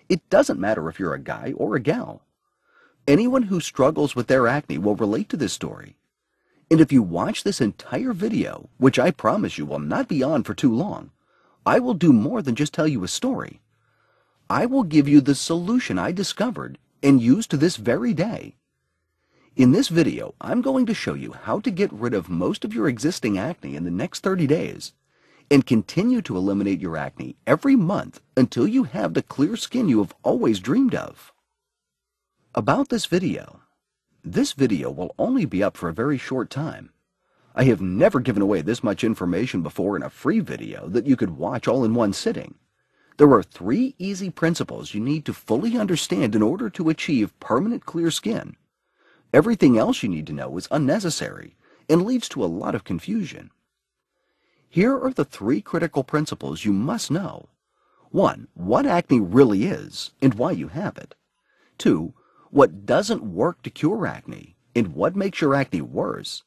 It doesn't matter if you're a guy or a gal. Anyone who struggles with their acne will relate to this story. And if you watch this entire video, which I promise you will not be on for too long, I will do more than just tell you a story. I will give you the solution I discovered and use to this very day. In this video, I'm going to show you how to get rid of most of your existing acne in the next 30 days and continue to eliminate your acne every month until you have the clear skin you have always dreamed of. About this video will only be up for a very short time. I have never given away this much information before in a free video that you could watch all in one sitting. There are 3 easy principles you need to fully understand in order to achieve permanent clear skin. Everything else you need to know is unnecessary and leads to a lot of confusion. Here are the 3 critical principles you must know. 1. What acne really is and why you have it. 2. What doesn't work to cure acne and what makes your acne worse.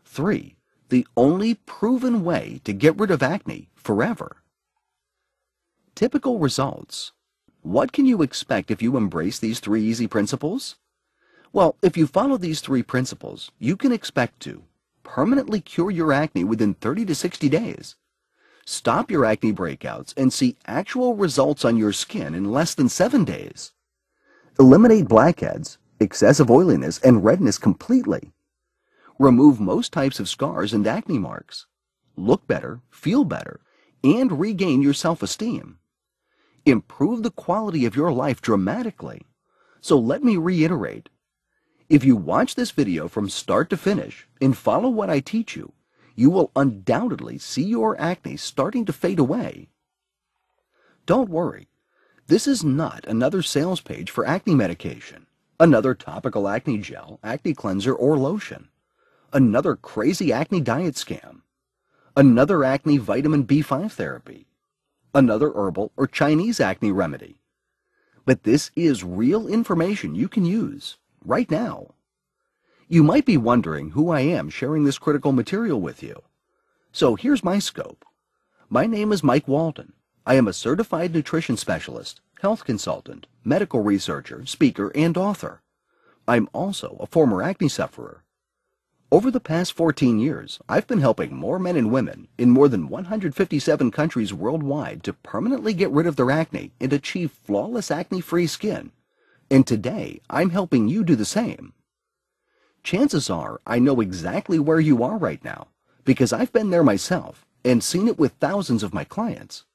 3. The only proven way to get rid of acne forever. Typical results. What can you expect if you embrace these 3 easy principles? Well, if you follow these 3 principles, you can expect to permanently cure your acne within 30 to 60 days, stop your acne breakouts and see actual results on your skin in less than 7 days, eliminate blackheads, excessive oiliness, and redness completely, remove most types of scars and acne marks, look better, feel better, and regain your self-esteem, improve the quality of your life dramatically. So let me reiterate. If you watch this video from start to finish and follow what I teach you, you will undoubtedly see your acne starting to fade away. Don't worry, this is not another sales page for acne medication, another topical acne gel, acne cleanser, or lotion, another crazy acne diet scam, another acne vitamin B5 therapy, another herbal or Chinese acne remedy. But this is real information you can use right now. You might be wondering who I am sharing this critical material with you. So here's my scope. My name is Mike Walden. I am a certified nutrition specialist, health consultant, medical researcher, speaker, and author. I'm also a former acne sufferer. Over the past 14 years, I've been helping more men and women in more than 157 countries worldwide to permanently get rid of their acne and achieve flawless acne-free skin. And today, I'm helping you do the same. Chances are I know exactly where you are right now because I've been there myself and seen it with thousands of my clients.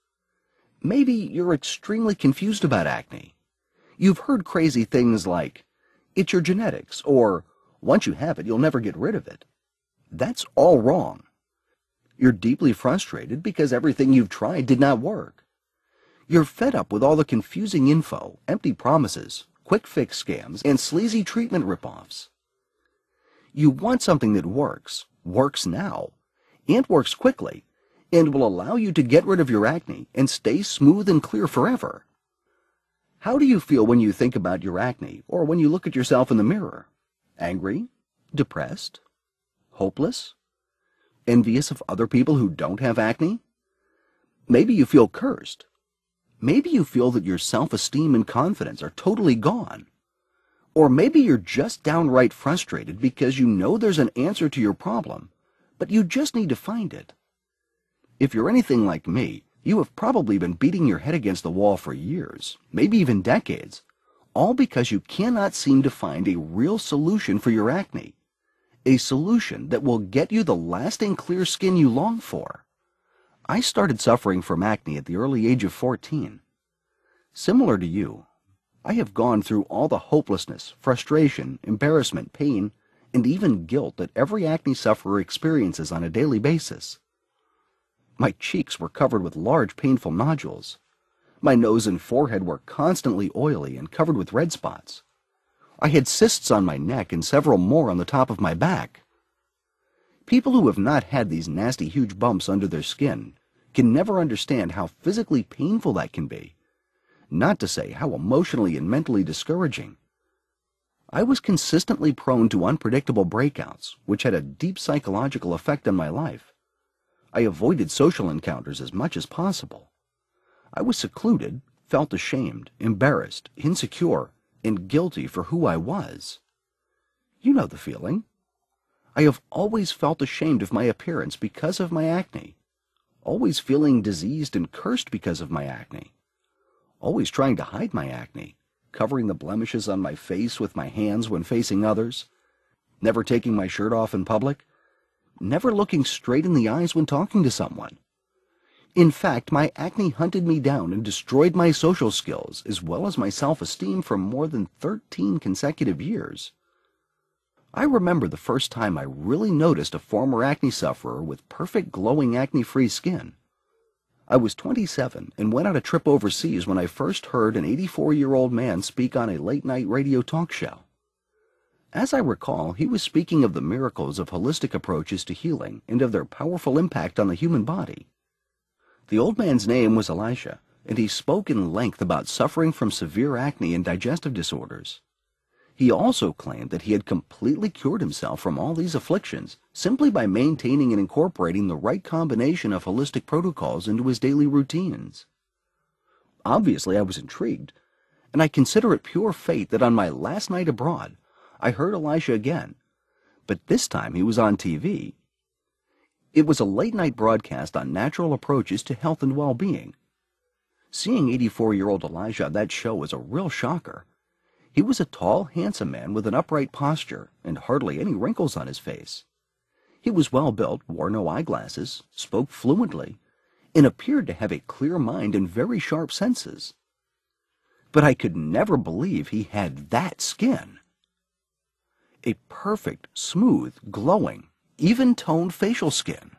Maybe you're extremely confused about acne. You've heard crazy things like, it's your genetics, or once you have it, you'll never get rid of it. That's all wrong. You're deeply frustrated because everything you've tried did not work. You're fed up with all the confusing info, empty promises, quick fix scams, and sleazy treatment ripoffs. You want something that works now, and works quickly, and will allow you to get rid of your acne and stay smooth and clear forever. How do you feel when you think about your acne or when you look at yourself in the mirror? Angry? Depressed? Hopeless? Envious of other people who don't have acne? Maybe you feel cursed. Maybe you feel that your self-esteem and confidence are totally gone. Or maybe you're just downright frustrated because you know there's an answer to your problem, but you just need to find it. If you're anything like me, you have probably been beating your head against the wall for years, maybe even decades, all because you cannot seem to find a real solution for your acne, a solution that will get you the lasting clear skin you long for. I started suffering from acne at the early age of 14. Similar to you, I have gone through all the hopelessness, frustration, embarrassment, pain, and even guilt that every acne sufferer experiences on a daily basis. My cheeks were covered with large painful nodules. My nose and forehead were constantly oily and covered with red spots. I had cysts on my neck and several more on the top of my back. People who have not had these nasty huge bumps under their skin can never understand how physically painful that can be, not to say how emotionally and mentally discouraging. I was consistently prone to unpredictable breakouts, which had a deep psychological effect on my life. I avoided social encounters as much as possible. I was secluded, felt ashamed, embarrassed, insecure, and guilty for who I was. You know the feeling. I have always felt ashamed of my appearance because of my acne, always feeling diseased and cursed because of my acne, always trying to hide my acne, covering the blemishes on my face with my hands when facing others, never taking my shirt off in public, never looking straight in the eyes when talking to someone. In fact, my acne hunted me down and destroyed my social skills as well as my self-esteem for more than 13 consecutive years. I remember the first time I really noticed a former acne sufferer with perfect glowing acne-free skin. I was 27 and went on a trip overseas when I first heard an 84-year-old man speak on a late-night radio talk show. As I recall, he was speaking of the miracles of holistic approaches to healing and of their powerful impact on the human body. The old man's name was Elisha, and he spoke in length about suffering from severe acne and digestive disorders. He also claimed that he had completely cured himself from all these afflictions simply by maintaining and incorporating the right combination of holistic protocols into his daily routines. Obviously, I was intrigued, and I consider it pure fate that on my last night abroad, I heard Elisha again, but this time he was on TV. It was a late-night broadcast on natural approaches to health and well-being. Seeing 84-year-old Elisha on that show was a real shocker. He was a tall, handsome man with an upright posture and hardly any wrinkles on his face. He was well-built, wore no eyeglasses, spoke fluently, and appeared to have a clear mind and very sharp senses. But I could never believe he had that skin. A perfect, smooth, glowing, even-toned facial skin.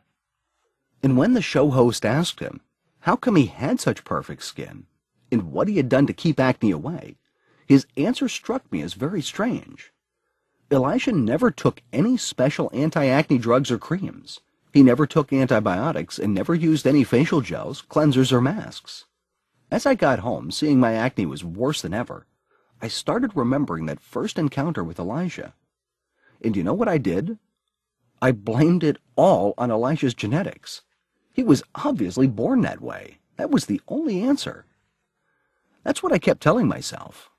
And when the show host asked him how come he had such perfect skin and what he had done to keep acne away, his answer struck me as very strange. Elisha never took any special anti-acne drugs or creams. He never took antibiotics and never used any facial gels, cleansers, or masks. As I got home, seeing my acne was worse than ever, I started remembering that first encounter with Elisha. And you know what I did? I blamed it all on Elisha's genetics. He was obviously born that way. That was the only answer. That's what I kept telling myself.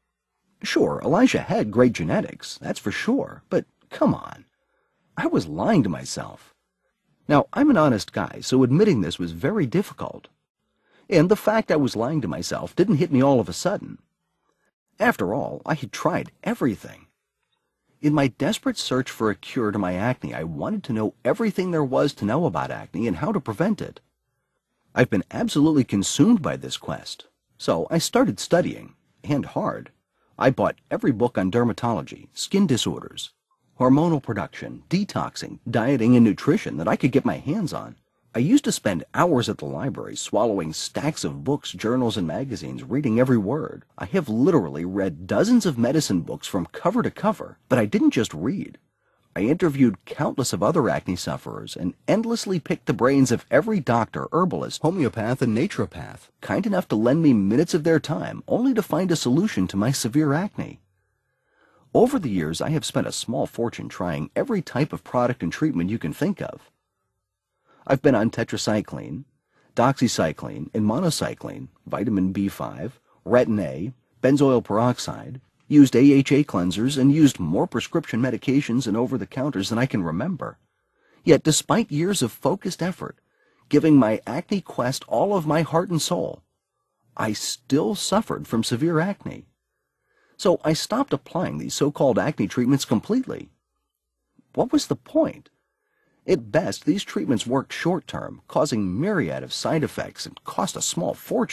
Sure, Elisha had great genetics, that's for sure, but come on. I was lying to myself. Now, I'm an honest guy, so admitting this was very difficult. And the fact I was lying to myself didn't hit me all of a sudden. After all, I had tried everything. In my desperate search for a cure to my acne, I wanted to know everything there was to know about acne and how to prevent it. I've been absolutely consumed by this quest, so I started studying, and hard. I bought every book on dermatology, skin disorders, hormonal production, detoxing, dieting, and nutrition that I could get my hands on. I used to spend hours at the library swallowing stacks of books, journals, and magazines, reading every word. I have literally read dozens of medicine books from cover to cover, but I didn't just read. I interviewed countless of other acne sufferers and endlessly picked the brains of every doctor, herbalist, homeopath, and naturopath, kind enough to lend me minutes of their time only to find a solution to my severe acne. Over the years, I have spent a small fortune trying every type of product and treatment you can think of. I've been on tetracycline, doxycycline, and monocycline, vitamin B5, retin-A, benzoyl peroxide, used AHA cleansers, and used more prescription medications and over-the-counters than I can remember. Yet despite years of focused effort, giving my acne quest all of my heart and soul, I still suffered from severe acne. So I stopped applying these so-called acne treatments completely. What was the point? At best, these treatments worked short-term, causing myriad of side effects and cost a small fortune.